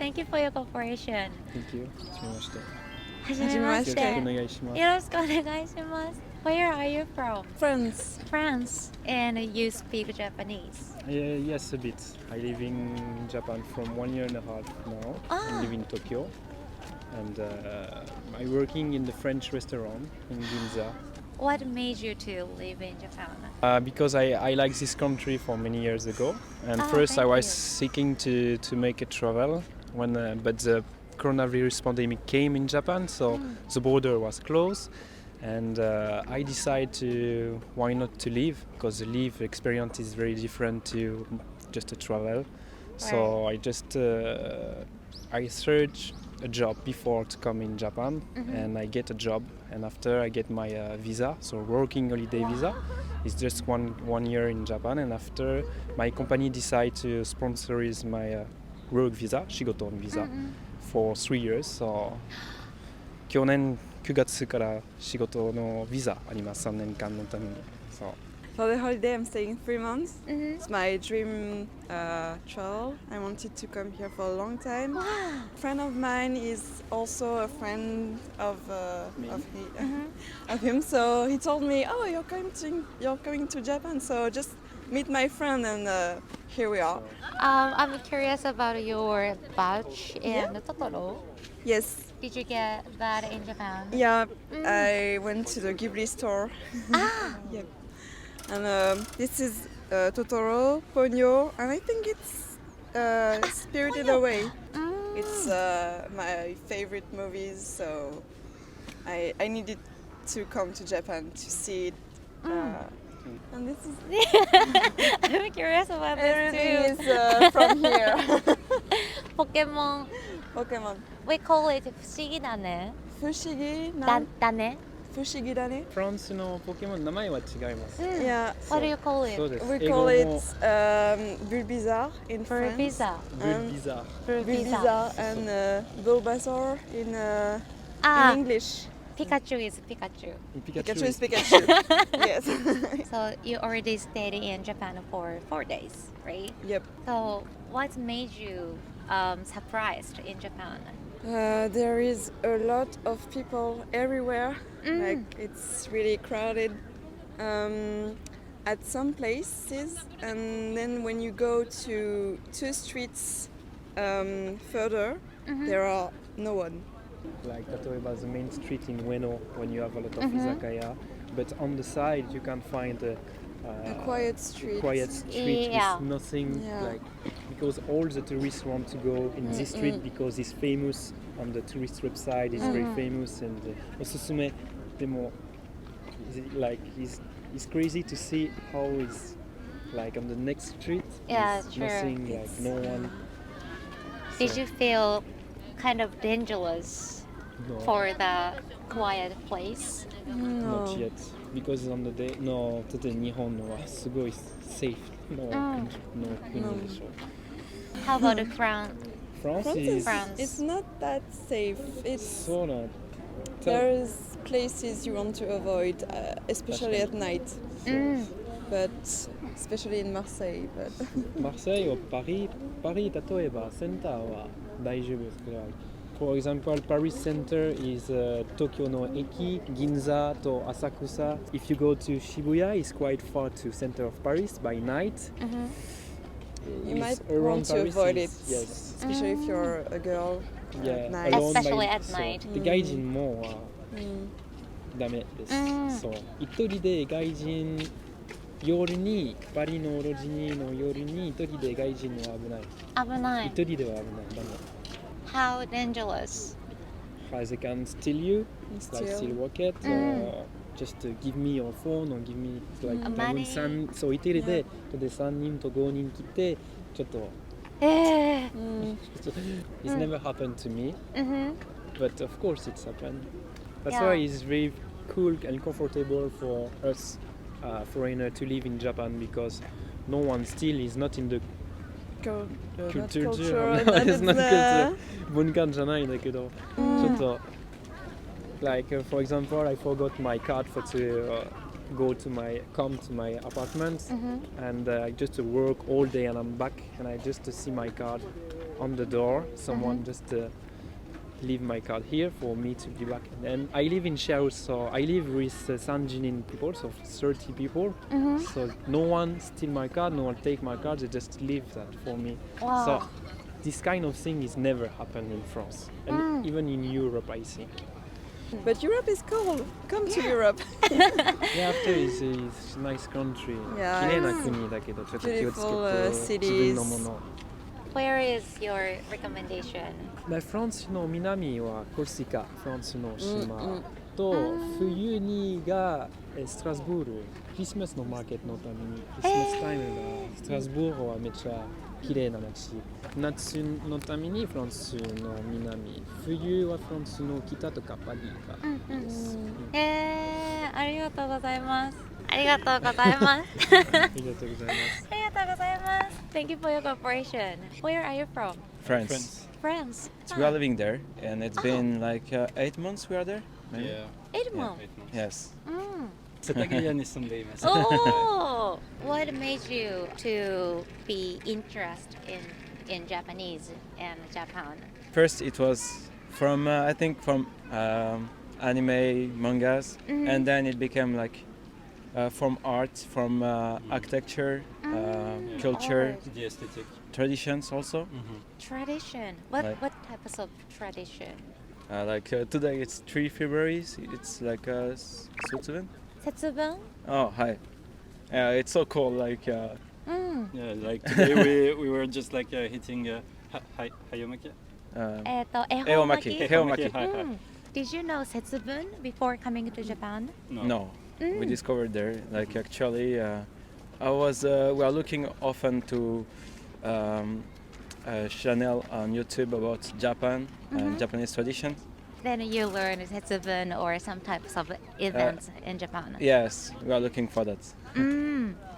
Thank you for your cooperation. Thank you. はじめまして。よろしくお願いします。よろしくお願いします。Where are you from? France. France. And you speak Japanese? Yes, a bit. I live in Japan from 1 year and a half now. I live in Tokyo. And I'm working in the French restaurant in Ginza. What made you to live in Japan? Because I like this country for many years ago. And first I was seeking to make a travel, but the coronavirus pandemic came in Japan, so the border was closed. And I decided to why not to live, because the live experience is very different to just a travel. Right. So I just I searched a job before to come in Japan, and I get a job, and after I get my visa, so working holiday visa. It's just one year in Japan, and after my company decide to sponsor my work visa, 仕事の visa, for 3 years. So 去年9月から仕事のビザあります。3年間のために。そう。For the holiday, I'm staying 3 months. It's my dream travel. I wanted to come here for a long time. Wow. A friend of mine is also a friend of him. So he told me, "Oh, you're coming to Japan. So just meet my friend." And here we are. I'm curious about your badge and Totoro. Yes. Did you get that in Japan? Yeah. I went to the Ghibli store. Yep. And this is Totoro, Ponyo, and I think it's Spirited Away. It's my favorite movies, so I needed to come to Japan to see it. And this is I'm curious about this everything too. is from here. Pokemon. Pokemon. We call it 不思議だね。Fushigi だね。Fushigi dane. フランスのポケモン名前は違います。Yeah. What do you call そう it? です。 We 英語 call も it Bulbizarre in France. Bulbizarre. ブルビザ。 Bulbizarre and Bulbasaur in English. Pikachu is Pikachu. Pikachu is Pikachu. Yes. So you already stayed in Japan for 4 days, right? Yep. So what made you surprised in Japan? There is a lot of people everywhere. Like it's really crowded at some places, and then when you go to 2 streets further, there are no one. Like 例えば the main street in Ueno when you have a lot of izakaya, but on the side you can find a quiet street. Quiet street Yeah. with nothing, Yeah. like because all the tourists want to go in this street because it's famous on the tourist website. It's very famous, and おすすめでも like it's crazy to see how it's like on the next street. Yeah, there's true. nothing, like no one. Did you feel kind of dangerous No, for the quiet place? not yet. Because on the day, no, だって日本のはすごい safe の国でしょ。How about France? France is France. It's not that safe. It's そうな。there's places you want to avoid, especially at night. But especially in Marseille. But マルセイユ、パリ、例えばセンターは大丈夫ですけど、For example, Paris Center is 東京の駅、銀座と浅草。If you go to Shibuya, it's quite far to center of Paris by night. you might It's around want to Paris avoid is- it, Yes. especially if you're a girl Yeah, at night. alone Especially by- at night. そうで外人もダメです。そう一人で外人夜にパリの路地の夜に一人で外人は危ない。危ない。一人では危ない。ダメ。 How dangerous? They can steal you, like Steal. steal rocket, or just give me your phone or give me like 多分 Money. そう一人で3人と5人来てちょっとIt's never happened to me, but of course it's happened. That's Yeah. why it's very cool and comfortable for us foreigner to live in Japan because no one still is not in the Not culture. culture, No, but it's not culture. it's 文化じゃないんだけど、ちょっと like for example I forgot my card to come to my apartment and I just work all day and I'm back and I just see my card on the door. Someone just leave my card here for me to be back. And I live in share house, so I live with Sanjinin people, so 30 people. So no one steal my card, no one take my card. They just leave that for me. Wow. So this kind of thing is never happened in France, and even in Europe, I think. But Europe is cool. Come to Europe. Yeah, after is a nice country. Yeah, 綺麗な国だけどちょっと気をつけ beautiful, て自分のもの。 Where is your recommendation? フランスの南はコルシカ、フランスの島と、冬にがストラスブール、クリスマスのマーケットのためにクリスマスタイムがストラスブールはめっちゃ綺麗な街。夏のためにフランスの南、冬はフランスの北とかパリがです。ありがとうございます。ありがとうございます。ありがとうございます。ありがとうございます。Thank you for your cooperation. Where are you from? France. France. So we are living there, and it's been like 8 months we are there. Maybe? Yeah. 8 months. Yes. Setagaya ni Sunday mas. Oh, what made you to be interested in Japanese and Japan? First, it was from I think from anime, mangas, and then it became like from art, from architecture, culture, Art. The aesthetic. traditions also. Tradition. Like- What types of tradition? Like today it's 3 February. It's like Switzerland. Setsubun? Oh, hi. It's so cool. Like Yeah, like today we were just like hitting Hayamaki. 恵方巻き。恵方巻き。Hi, hi. Did you know Setsubun before coming to Japan? No, we discovered there. Like actually, I was. We are looking often to a channel on YouTube about Japan and Japanese traditions. Then you learn Setsubun or some types of events in Japan. Yes, we are looking for that.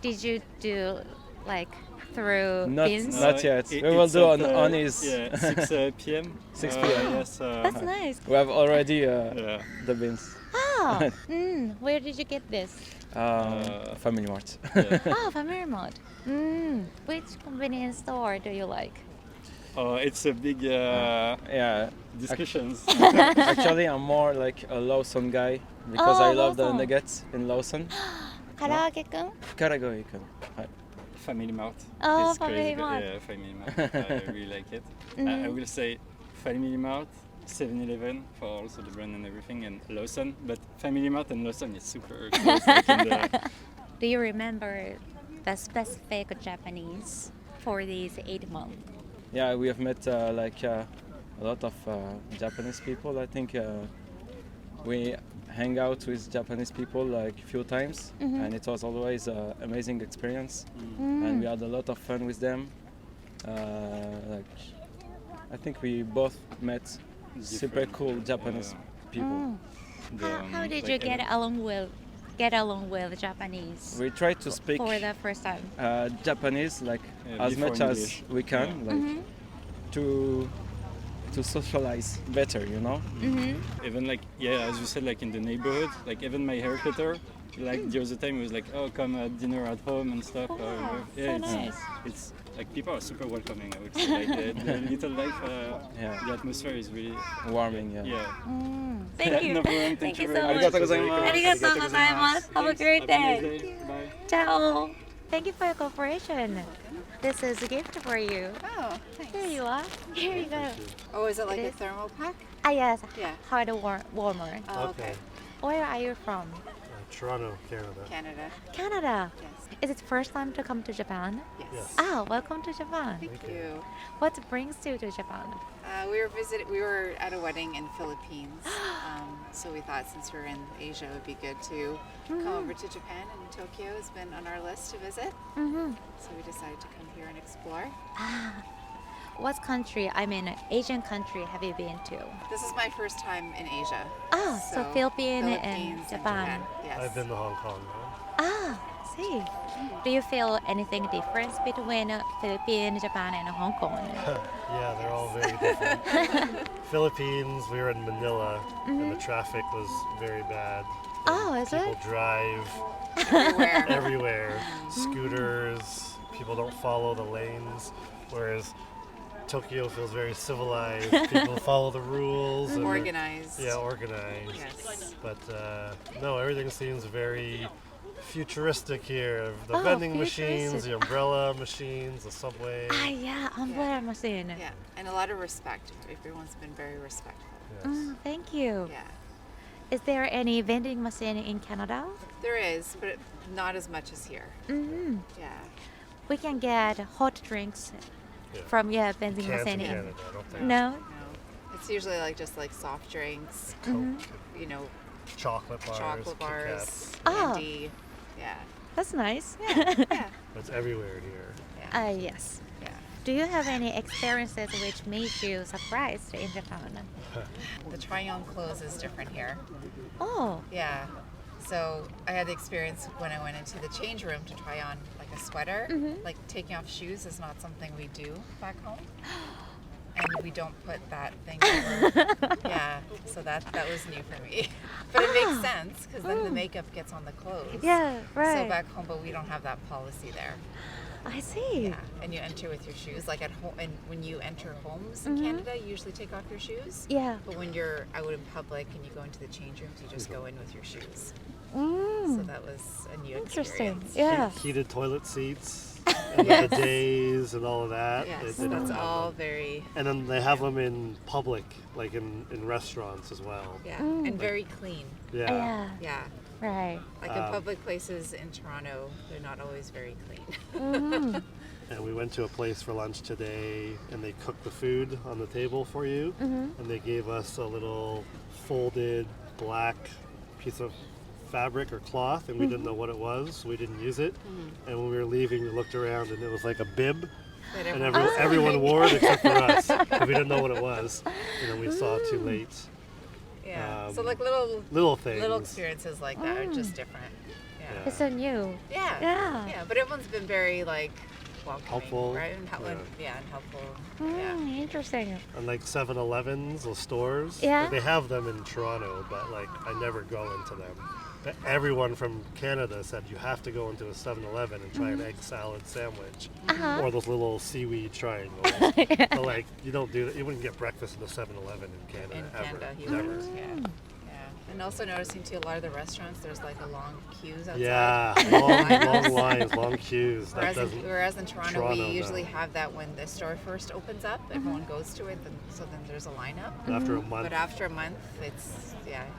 Did you do like through Not beans? not yet. It- We will it's do at, on his. Yeah, 6 p.m. 6 p.m. Yes. That's nice. We have already Yeah. the beans. Oh, where did you get this? Family Mart. Yeah. Oh, Family Mart. Which convenience store do you like? It's a big Yeah. discussions. Actually, I'm more like a Lawson guy because I love the Lawson. nuggets in Lawson. Karaage-kun? Karagoe-kun. Hi. Family Mart. Oh, It's crazy, Family but Mart. Yeah, Family Mart. I really like it. I will say Family Mart, 7-Eleven for also the brand and everything, and Lawson. But Family Mart and Lawson is super close. Like in the, Do you remember the specific Japanese for these 8 months? Yeah, we have met like a lot of Japanese people. I think we hang out with Japanese people like a few times, and it was always an amazing experience. And we had a lot of fun with them. Like, I think we both met super Different, cool Japanese people. How did you get along with Japanese We try to speak for the first time? Japanese like Yeah, as before much as English. we can, like to socialize better, you know. Even like as you said, like in the neighborhood, like even my hair cutter, like the other time it was like, oh, come dinner at home and stuff. so it's nice. it's like people are super welcoming. I would say like the little life, the atmosphere is really Warming, yeah. Thank you. No problem. Thank you very so much. much. ありがとうございます。ありがとうございます。Have a great Have a nice day. day. Bye. Ciao. Thank you for your cooperation. This is a gift for you. Oh, thanks. Here you are. Here you go. Oh, is it like It a is. thermal pack? Ah, yes. Yeah. Hard warmer. Oh, okay. Where are you from? Toronto, Canada. Canada. Canada. Yes. Is it first time to come to Japan? Yes. Ah, welcome to Japan. Thank you. What brings you to Japan? We were at a wedding in Philippines. So we thought since we're in Asia, it would be good to come over to Japan, and Tokyo has been on our list to visit. So we decided to come here and explore. What country, Asian country have you been to? This is my first time in Asia. Ah, so Philippines and Philippines Japan. Yes. I've been to Hong Kong now. Ah, see. Do you feel anything difference between Philippines, Japan, and Hong Kong? Yeah, they're all very different. Philippines, we were in Manila, and the traffic was very bad. Oh, is People it? drive Everywhere. everywhere. Scooters, people don't follow the lanes. Whereas Tokyo feels very civilized. People follow the rules. And Organized. yeah, organized. Yes. But no, everything seems very futuristic here. The Oh, vending machines, futuristic. the umbrella machines, the subway. Ah, yeah, umbrella machine. Yeah, and a lot of respect. Everyone's been very respectful. Yes. Thank you. Yeah, Is there any vending machine in Canada? there is, but not as much as here. Mm-hmm. Yeah. We can get hot drinks Yeah. from vending Can't in machine. Canada, I don't think. No. No, it's usually just like soft drinks, Mm-hmm. Coke, Chocolate chocolate bars, Kit bars, Kats. Oh. candy. Yeah. That's nice. Yeah. It's everywhere here. Yes. Yeah. Do you have any experiences which made you surprised in Japan? The trying on clothes is different here. Oh. Yeah. So I had the experience when I went into the change room to try on like a sweater. Like taking off shoes is not something we do back home. And we don't put that thing over. Yeah, so that was new for me. But it makes sense because then the makeup gets on the clothes. Yeah, right. So back home, but we don't have that policy there. I see. Yeah, and you enter with your shoes. Like at home, and when you enter homes in Canada, you usually take off your shoes. Yeah. But when you're out in public and you go into the change rooms, you just go in with your shoes. Mm. So that was a new Interesting. experience. Yeah. Heated toilet seats, and Yes. the days and all of that. Yes, They don't that's have all them. very, And then they have them in public, like in restaurants as well. yeah, and very clean. Yeah. Yeah. Yeah. Right. Like in public places in Toronto, they're not always very clean. Mm-hmm. And we went to a place for lunch today, and they cooked the food on the table for you, and they gave us a little folded black piece of fabric or cloth, and we didn't know what it was, so we didn't use it. And when we were leaving, we looked around, and it was like a bib, But and everyone- everyone wore it except for us, because we didn't know what it was, and then we saw it too late. Yeah. So like little Little things. experiences like that are just different. Yeah. It's so new. Yeah. Yeah. Yeah. But everyone's been very like welcoming, Helpful. right? And and helpful. Yeah. Interesting. And like 7-Elevens or stores, Yeah. like, they have them in Toronto, but like I never go into them. But everyone from Canada said you have to go into a 7-Eleven and try an egg salad sandwich, or those little seaweed triangles. But like you don't do that. You wouldn't get breakfast in a 7-Eleven in Canada In ever. Canada, you Never. wouldn't. Yeah. Yeah. And also noticing too, a lot of the restaurants, there's like a long queues outside. Yeah, long lines, long queues. That doesn't. Whereas in Toronto, Toronto, we no. usually have that when the store first opens up, everyone goes to it, then there's a lineup. After a month, But after a month, you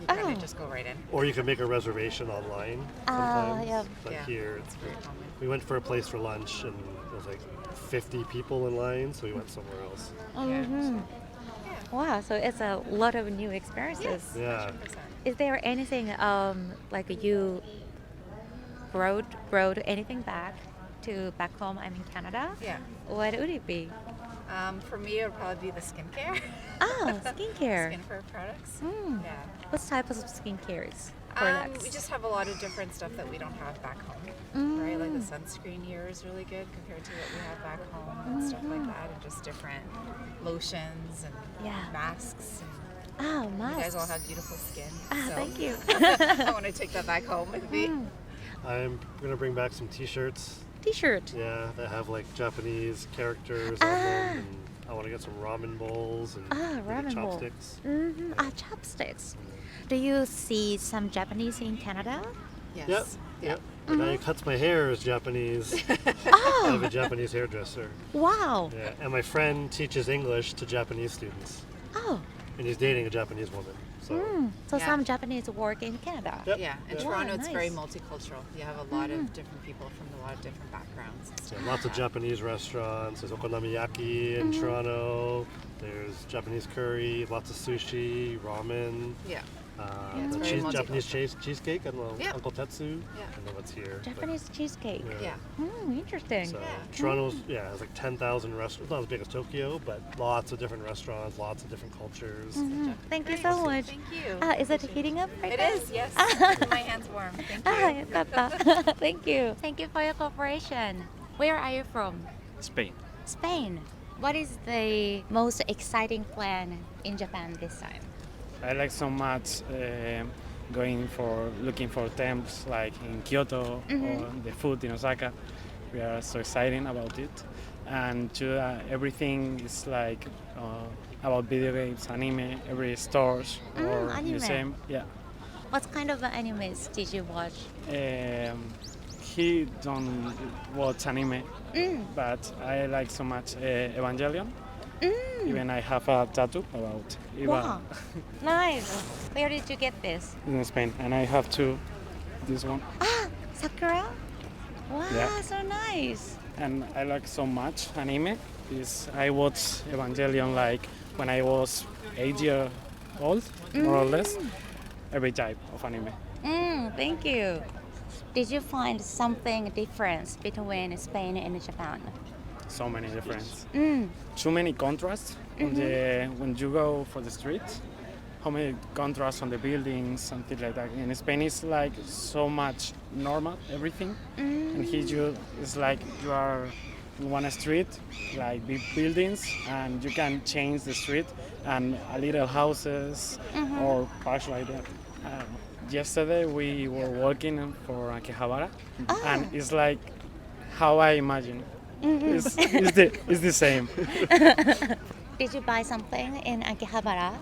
kind Oh. of just go right in. or you can make a reservation online sometimes. yeah. But Yeah. here, It's very common. we went for a place for lunch, and there was like 50 people in line, so we went somewhere else. Mm-hmm. Wow, so it's a lot of new experiences. Yeah. 100%. Is there anything like you brought anything back home? I'm in Canada. Yeah. What would it be? For me, it would probably be the skincare. Oh, skincare. Skincare products. Mm. Yeah. What type of skincare We products? just have a lot of different stuff that we don't have back home, right? Like the sunscreen here is really good compared to what we have back home and stuff like that, and just different lotions and Yeah. masks. And Oh, you guys all masks. have beautiful skin. Ah, so thank you. I want to take that back home with me. I'm gonna bring back some T-shirts. T-shirt. Yeah, that have like Japanese characters on them. And I want to get some ramen bowls and maybe ramen bowl. chopsticks. Mm-hmm. Chopsticks. Do you see some Japanese in Canada? Yes. Yep. Yep. The guy who cuts my hair is Japanese. I Oh, have a Japanese hairdresser. wow. Yeah, and my friend teaches English to Japanese students, Oh, and he's dating a Japanese woman. So so Yeah. some Japanese work in Canada. Yep. Yeah. In Yeah. Toronto, Wow, it's very nice. multicultural. You have a lot of different people from a lot of different backgrounds. and So stuff lots like of that. Japanese restaurants. There's okonomiyaki in Toronto. There's Japanese curry, lots of sushi, ramen. Yeah. The it's very Japanese cheesecake. I don't know, Yeah. Uncle Tetsu. Yeah. I don't know what's here. but- Japanese cheesecake. Yeah. Interesting. So Yeah. Toronto's has like 10,000 restaurants. Not as big as Tokyo, but lots of different restaurants, lots of different cultures. Thank you Great. so much. Thank you. Is it heating up right It now? is, yes. My hand's warm. Thank Ah, you. よかった。Thank you. Thank you for your cooperation. Where are you from? Spain. Spain. What is the most exciting plan in Japan this time? I like so much looking for temples like in Kyoto or the food in Osaka. We are so excited about it. and everything is like about video games, anime, every stores or anime. museum. Yeah. What kind of animes did you watch? He don't watch anime, but I like so much Evangelion. Even I have a tattoo about Eva Wow, nice. Where did you get this? in Spain, and I have two. This one, Sakura? Wow, Yeah. so nice. and I like so much anime. I watched Evangelion like when I was 8 years old, more or less. Every type of anime. Thank you. Did you find something different between Spain and Japan? So many difference. Too many contrasts when you go for the street. How many contrasts on the buildings, something like that. In Spain, it's like so much normal everything, and here it's like you are in one street, like big buildings, and you can change the street and a little houses or parts like that. I don't know. Yesterday we were walking for Akihabara, and it's like how I imagine. It's the same. Did you buy something in Akihabara?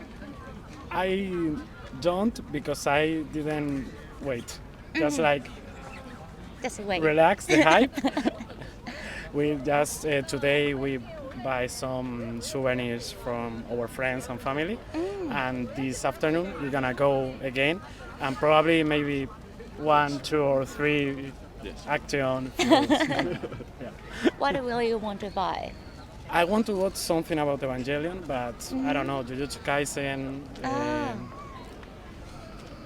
I don't because I didn't wait. Just like Just wait. relax the hype. We just today we buy some souvenirs from our friends and family, and this afternoon we're gonna go again, and probably maybe 1, 2, or 3 action films. Yeah. What will you want to buy? I want to watch something about Evangelion, but I don't know, Jujutsu Kaisen,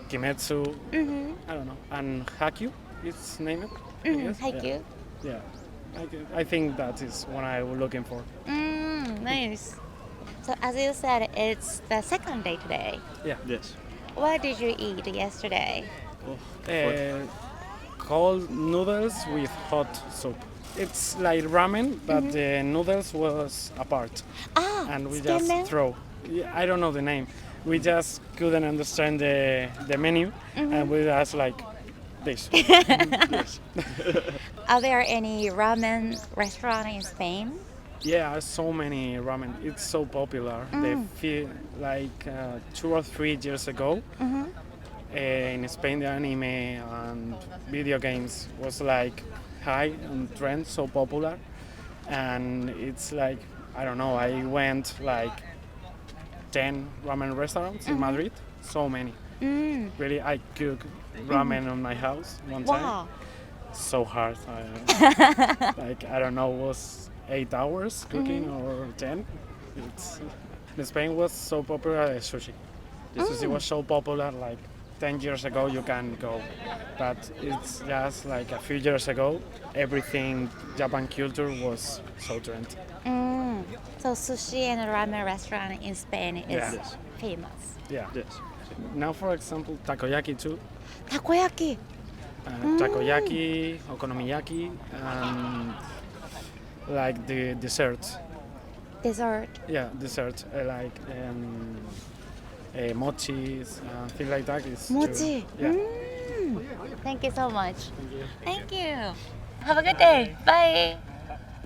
Kimetsu, I don't know, and Haikyuu, it's named. I guess. Haikyuu? Yeah, I think that is what I'm looking for. Nice. So as you said, it's the second day today. Yeah. Yes. What did you eat yesterday? Cold noodles with hot soup. It's like ramen, but the noodles was apart, and we just steamen? throw. Yeah, I don't know the name. We just couldn't understand the menu, and we just like this. Are there any ramen restaurant in Spain? Yeah, so many ramen. It's so popular. They feel like 2 or 3 years ago. In Spain, the anime and video games was like high and trend, so popular, and it's like I don't know. I went like 10 ramen restaurants in Madrid. So many. Really, I cook ramen on my house one time. Wow. So hard. Like I don't know, was 8 hours cooking or 10. In Spain was so popular sushi. The sushi was so popular like 10 years ago you can go, but it's just like a few years ago everything Japan culture was so trendy. So sushi and ramen restaurant in Spain is Yeah. famous. Yeah. Yes. Now for example takoyaki too. Takoyaki. Takoyaki, okonomiyaki, and like the dessert. Dessert. Yeah, dessert like mochis, things like that. Is Mochi. Yeah. Thank you so much. Thank you. Have a good day. Bye.